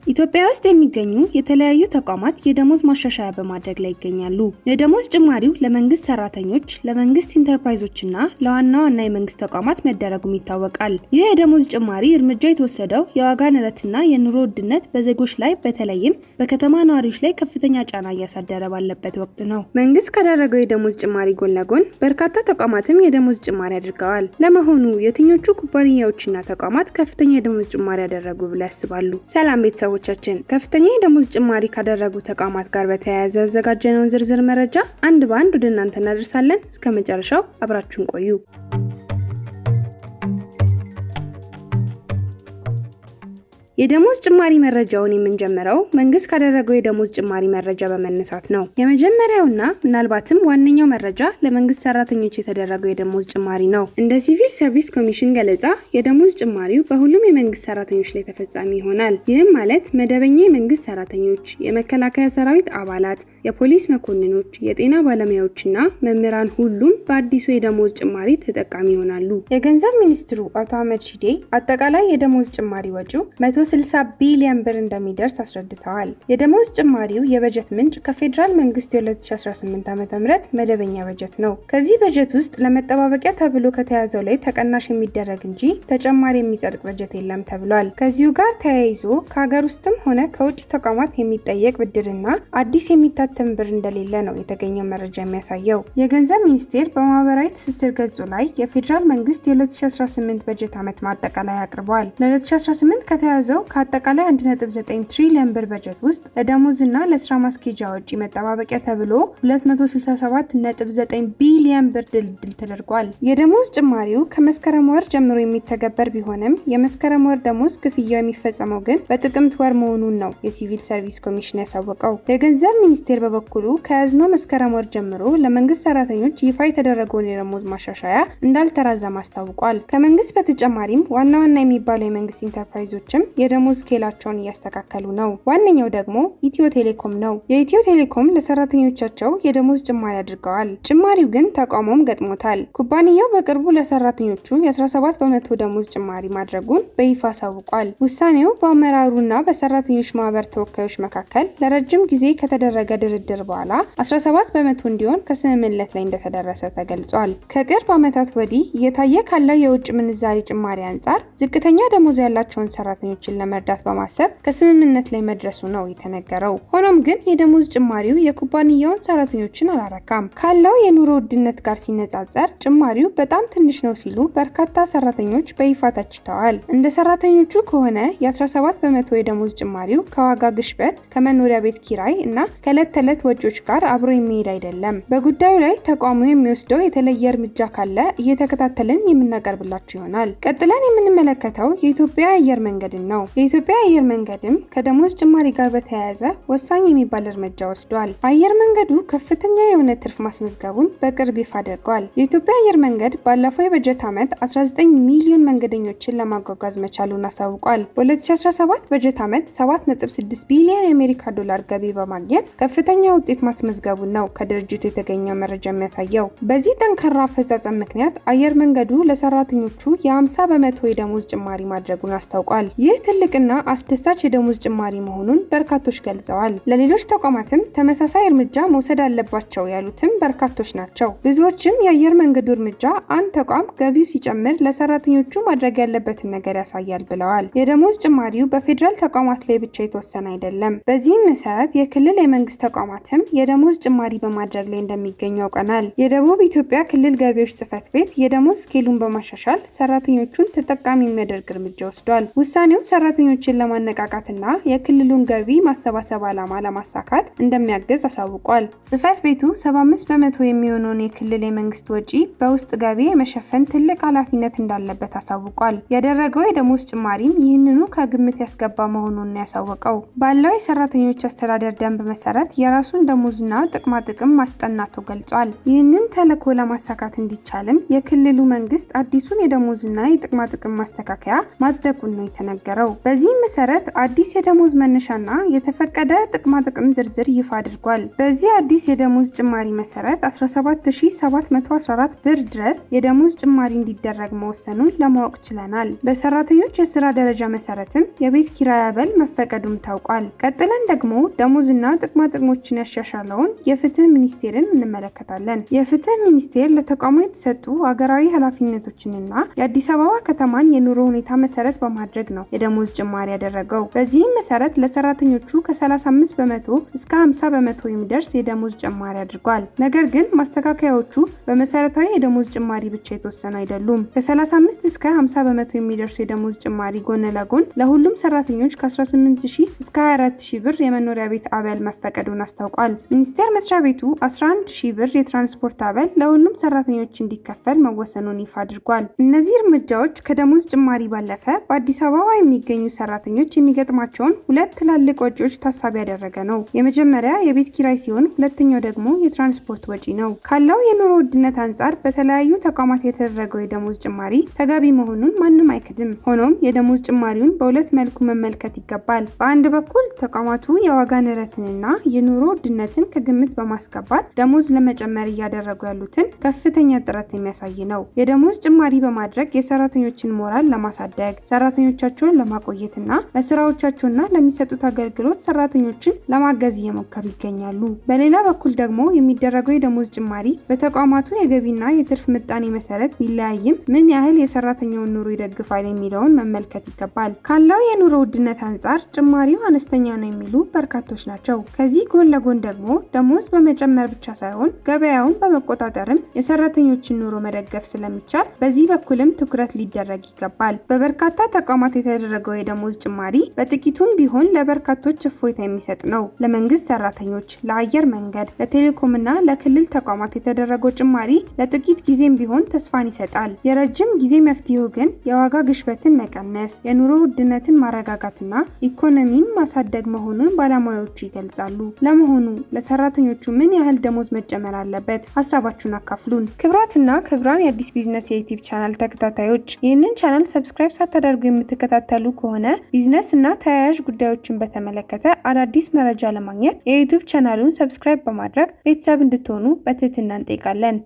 ኢትዮጵያ ውስጥ የሚገኙ የተለያዩ ተቋማት የደሞዝ ማሻሻያ በማድረግ ላይ ይገኛሉ። የደሞዝ ጭማሪው ለመንግስት ሰራተኞች፣ ለመንግስት ኢንተርፕራይዞችና ለዋና ዋና የመንግስት ተቋማት መደረጉም ይታወቃል። ይህ የደሞዝ ጭማሪ እርምጃ የተወሰደው የዋጋ ንረትና የኑሮ ውድነት በዜጎች ላይ በተለይም በከተማ ነዋሪዎች ላይ ከፍተኛ ጫና እያሳደረ ባለበት ወቅት ነው። መንግስት ካደረገው የደሞዝ ጭማሪ ጎን ለጎን በርካታ ተቋማትም የደሞዝ ጭማሪ አድርገዋል። ለመሆኑ የትኞቹ ኩባንያዎችና ተቋማት ከፍተኛ የደሞዝ ጭማሪ ያደረጉ ብለው ያስባሉ? ሰላም ቤተሰቦቻችን፣ ከፍተኛ የደሞዝ ጭማሪ ካደረጉ ተቋማት ጋር በተያያዘ ያዘጋጀነውን ዝርዝር መረጃ አንድ በአንድ ወደ እናንተ እናደርሳለን። እስከ መጨረሻው አብራችሁን ቆዩ። የደሞዝ ጭማሪ መረጃውን የምንጀምረው መንግስት ካደረገው የደሞዝ ጭማሪ መረጃ በመነሳት ነው። የመጀመሪያውና ምናልባትም ዋነኛው መረጃ ለመንግስት ሰራተኞች የተደረገው የደሞዝ ጭማሪ ነው። እንደ ሲቪል ሰርቪስ ኮሚሽን ገለጻ የደሞዝ ጭማሪው በሁሉም የመንግስት ሰራተኞች ላይ ተፈጻሚ ይሆናል። ይህም ማለት መደበኛ የመንግስት ሰራተኞች፣ የመከላከያ ሰራዊት አባላት፣ የፖሊስ መኮንኖች፣ የጤና ባለሙያዎችና መምህራን ሁሉም በአዲሱ የደሞዝ ጭማሪ ተጠቃሚ ይሆናሉ። የገንዘብ ሚኒስትሩ አቶ አህመድ ሺዴ አጠቃላይ የደሞዝ ጭማሪ ወጪው 160 ቢሊዮን ብር እንደሚደርስ አስረድተዋል። የደሞዝ ጭማሪው የበጀት ምንጭ ከፌዴራል መንግስት የ2018 ዓ.ም መደበኛ በጀት ነው። ከዚህ በጀት ውስጥ ለመጠባበቂያ ተብሎ ከተያዘው ላይ ተቀናሽ የሚደረግ እንጂ ተጨማሪ የሚጸድቅ በጀት የለም ተብሏል። ከዚሁ ጋር ተያይዞ ከሀገር ውስጥም ሆነ ከውጭ ተቋማት የሚጠየቅ ብድርና አዲስ የሚታተም ብር እንደሌለ ነው የተገኘው መረጃ የሚያሳየው። የገንዘብ ሚኒስቴር በማህበራዊ ትስስር ገጹ ላይ የፌዴራል መንግስት የ2018 በጀት ዓመት ማጠቃለያ አቅርቧል። ለ2018 ከተያዘው ከአጠቃላይ 1.9 ትሪሊዮን ብር በጀት ውስጥ ለደሞዝና ለስራ ማስኬጃ ወጪ መጠባበቂያ ተብሎ 267.9 ቢሊዮን ብር ድልድል ተደርጓል። የደሞዝ ጭማሪው ከመስከረም ወር ጀምሮ የሚተገበር ቢሆንም የመስከረም ወር ደሞዝ ክፍያው የሚፈጸመው ግን በጥቅምት ወር መሆኑን ነው የሲቪል ሰርቪስ ኮሚሽን ያሳወቀው። የገንዘብ ሚኒስቴር በበኩሉ ከያዝነው መስከረም ወር ጀምሮ ለመንግስት ሰራተኞች ይፋ የተደረገውን የደሞዝ ማሻሻያ እንዳልተራዘመ አስታውቋል። ከመንግስት በተጨማሪም ዋና ዋና የሚባሉ የመንግስት ኢንተርፕራይዞችም የደሞዝ ስኬላቸውን እያስተካከሉ ነው። ዋነኛው ደግሞ ኢትዮ ቴሌኮም ነው። የኢትዮ ቴሌኮም ለሰራተኞቻቸው የደሞዝ ጭማሪ አድርገዋል። ጭማሪው ግን ተቃውሞም ገጥሞታል። ኩባንያው በቅርቡ ለሰራተኞቹ የ17 በመቶ ደሞዝ ጭማሪ ማድረጉን በይፋ አሳውቋል። ውሳኔው በአመራሩና በሰራተኞች ማህበር ተወካዮች መካከል ለረጅም ጊዜ ከተደረገ ድርድር በኋላ 17 በመቶ እንዲሆን ከስምምነት ላይ እንደተደረሰ ተገልጿል። ከቅርብ ዓመታት ወዲህ እየታየ ካለው የውጭ ምንዛሪ ጭማሪ አንጻር ዝቅተኛ ደሞዝ ያላቸውን ሰራተኞችን ለመርዳት በማሰብ ከስምምነት ላይ መድረሱ ነው የተነገረው። ሆኖም ግን የደሞዝ ጭማሪው የኩባንያውን ሰራተኞችን አላረካም። ካለው የኑሮ ውድነት ጋር ሲነጻጸር ጭማሪው በጣም ትንሽ ነው ሲሉ በርካታ ሰራተኞች በይፋ ተችተዋል። እንደ ሰራተኞቹ ከሆነ የ17 በመቶ የደሞዝ ጭማሪው ከዋጋ ግሽበት፣ ከመኖሪያ ቤት ኪራይ እና ከዕለት ተዕለት ወጪዎች ጋር አብሮ የሚሄድ አይደለም። በጉዳዩ ላይ ተቋሙ የሚወስደው የተለየ እርምጃ ካለ እየተከታተልን የምናቀርብላችሁ ይሆናል። ቀጥለን የምንመለከተው የኢትዮጵያ አየር መንገድን ነው። የኢትዮጵያ አየር መንገድም ከደሞዝ ጭማሪ ጋር በተያያዘ ወሳኝ የሚባል እርምጃ ወስዷል። አየር መንገዱ ከፍተኛ የሆነ ትርፍ ማስመዝገቡን በቅርብ ይፋ አድርጓል። የኢትዮጵያ አየር መንገድ ባለፈው የበጀት ዓመት 19 ሚሊዮን መንገደኞችን ለማጓጓዝ መቻሉን አሳውቋል። በ2017 በጀት ዓመት 7.6 ቢሊዮን የአሜሪካ ዶላር ገቢ በማግኘት ከፍተኛ ውጤት ማስመዝገቡን ነው ከድርጅቱ የተገኘው መረጃ የሚያሳየው። በዚህ ጠንካራ አፈጻጸም ምክንያት አየር መንገዱ ለሰራተኞቹ የ50 በመቶ የደሞዝ ጭማሪ ማድረጉን አስታውቋል። ይህ ትልቅና አስደሳች የደሞዝ ጭማሪ መሆኑን በርካቶች ገልጸዋል። ለሌሎች ተቋማትም ተመሳሳይ እርምጃ መውሰድ አለባቸው ያሉትም በርካቶች ናቸው። ብዙዎችም የአየር መንገዱ እርምጃ አንድ ተቋም ገቢው ሲጨምር ለሰራተኞቹ ማድረግ ያለበትን ነገር ያሳያል ብለዋል። የደሞዝ ጭማሪው በፌዴራል ተቋማት ላይ ብቻ የተወሰነ አይደለም። በዚህም መሰረት የክልል የመንግስት ተቋማትም የደሞዝ ጭማሪ በማድረግ ላይ እንደሚገኙ ያውቀናል። የደቡብ ኢትዮጵያ ክልል ገቢዎች ጽሕፈት ቤት የደሞዝ ስኬሉን በማሻሻል ሰራተኞቹን ተጠቃሚ የሚያደርግ እርምጃ ወስዷል። ውሳኔው ሰራተኞችን ለማነቃቃትና የክልሉን ገቢ ማሰባሰብ ዓላማ ለማሳካት እንደሚያግዝ አሳውቋል። ጽሕፈት ቤቱ 75 በመቶ የሚሆነውን የክልል የመንግስት ወጪ በውስጥ ገቢ የመሸፈን ትልቅ ኃላፊነት እንዳለበት አሳውቋል። ያደረገው የደሞዝ ጭማሪም ይህንኑ ከግምት ያስገባ መሆኑን ያሳወቀው ባለው የሰራተኞች አስተዳደር ደንብ መሰረት የራሱን ደሞዝና ጥቅማ ጥቅም ማስጠናቱ ገልጿል። ይህንን ተልዕኮ ለማሳካት እንዲቻልም የክልሉ መንግስት አዲሱን የደሞዝና የጥቅማ ጥቅም ማስተካከያ ማጽደቁን ነው የተነገረው። በዚህም መሰረት አዲስ የደሞዝ መነሻና የተፈቀደ ጥቅማ ጥቅም ዝርዝር ይፋ አድርጓል። በዚህ አዲስ የደሞዝ ጭማሪ መሰረት 17714 ብር ድረስ የደሞዝ ጭማሪ እንዲደረግ መወሰኑን ለማወቅ ችለናል። በሰራተኞች የስራ ደረጃ መሰረትም የቤት ኪራይ አበል መፈቀዱም ታውቋል። ቀጥለን ደግሞ ደሞዝና ጥቅማ ጥቅሞችን ያሻሻለውን የፍትህ ሚኒስቴርን እንመለከታለን። የፍትህ ሚኒስቴር ለተቋሙ የተሰጡ ሀገራዊ ኃላፊነቶችንና የአዲስ አበባ ከተማን የኑሮ ሁኔታ መሰረት በማድረግ ነው የደሞዝ ጭማሪ ያደረገው። በዚህም መሰረት ለሰራተኞቹ ከ35 በመቶ እስከ 50 በመቶ የሚደርስ የደሞዝ ጭማሪ አድርጓል። ነገር ግን ማስተካከያዎቹ በመሰረታዊ የደሞዝ ጭማሪ ብቻ የተወሰኑ አይደሉም። ከ35 እስከ 50 በመቶ የሚደርሱ የደሞዝ ጭማሪ ጎን ለጎን ለሁሉም ሰራተኞች ከ18000 እስከ 24000 ብር የመኖሪያ ቤት አበል መፈቀዱን አስታውቋል። ሚኒስቴር መስሪያ ቤቱ 11000 ብር የትራንስፖርት አበል ለሁሉም ሰራተኞች እንዲከፈል መወሰኑን ይፋ አድርጓል። እነዚህ እርምጃዎች ከደሞዝ ጭማሪ ባለፈ በአዲስ አበባ የሚገኙ ሰራተኞች የሚገጥማቸውን ሁለት ትላልቅ ወጪዎች ታሳቢ ያደረገ ነው። የመጀመሪያ የቤት ኪራይ ሲሆን ሁለተኛው ደግሞ የትራንስፖርት ወጪ ነው። ካለው የኑሮ ውድነት አንጻር በተለያዩ ተቋማት የተደረገው የደሞዝ ጭማሪ ተገቢ መሆኑን ማንም አይክድም። ሆኖም የደሞዝ ጭማሪውን በሁለት መልኩ መመልከት ይገባል። በአንድ በኩል ተቋማቱ የዋጋ ንረትንና የኑሮ ውድነትን ከግምት በማስገባት ደሞዝ ለመጨመር እያደረጉ ያሉትን ከፍተኛ ጥረት የሚያሳይ ነው። የደሞዝ ጭማሪ በማድረግ የሰራተኞችን ሞራል ለማሳደግ፣ ሰራተኞቻቸውን ለማቆየትና ለስራዎቻቸውና ለሚሰጡት አገልግሎት ሰራተኞችን ለማገዝ እየሞከሩ ይገኛሉ። በሌላ በኩል ደግሞ የሚደረገው የደሞዝ ጭማሪ በተቋማቱ የገቢና የትርፍ ምጣኔ መሰረት ቢለያይም ምን ያህል የሰራተኛውን ኑሮ ይደግፋል የሚለውን መመልከት ይገባል። ካለው የኑሮ ውድነት አንጻር ጭማሪው አነስተኛ ነው የሚሉ በርካቶች ናቸው። ከዚህ ጎን ለጎን ደግሞ ደሞዝ በመጨመር ብቻ ሳይሆን ገበያውን በመቆጣጠርም የሰራተኞችን ኑሮ መደገፍ ስለሚቻል በዚህ በኩልም ትኩረት ሊደረግ ይገባል። በበርካታ ተቋማት የተደረገው የደሞዝ ጭማሪ በጥቂቱም ቢሆን ለበርካቶች እፎይታ የሚሰጥ ነው። ለመንግስት ሰራተኞች፣ ለአየር መንገድ፣ ለቴሌኮምና ለክልል ተቋማት የተደረገው ጭማሪ ለጥቂት ጊዜም ቢሆን ተስፋን ይሰጣል። የረጅም ጊዜ መፍትሄው ግን የዋጋ ግሽበትን መቀነስ፣ የኑሮ ውድነትን ማረጋጋትና ኢኮኖሚን ማሳደግ መሆኑን ባለሙያዎቹ ይገልጻሉ። ለመሆኑ ለሰራተኞቹ ምን ያህል ደሞዝ መጨመር አለበት? ሀሳባችሁን አካፍሉን። ክብራትና ክብራን የአዲስ ቢዝነስ የዩቲዩብ ቻናል ተከታታዮች ይህንን ቻናል ሰብስክራይብ ሳታደርጉ የምትከታተሉ ከሆነ ቢዝነስ እና ተያያዥ ጉዳዮችን በተመለከተ አዳዲስ መረጃ ለማግኘት የዩቲዩብ ቻናሉን ሰብስክራይብ በማድረግ ቤተሰብ እንድትሆኑ በትህትና እንጠይቃለን።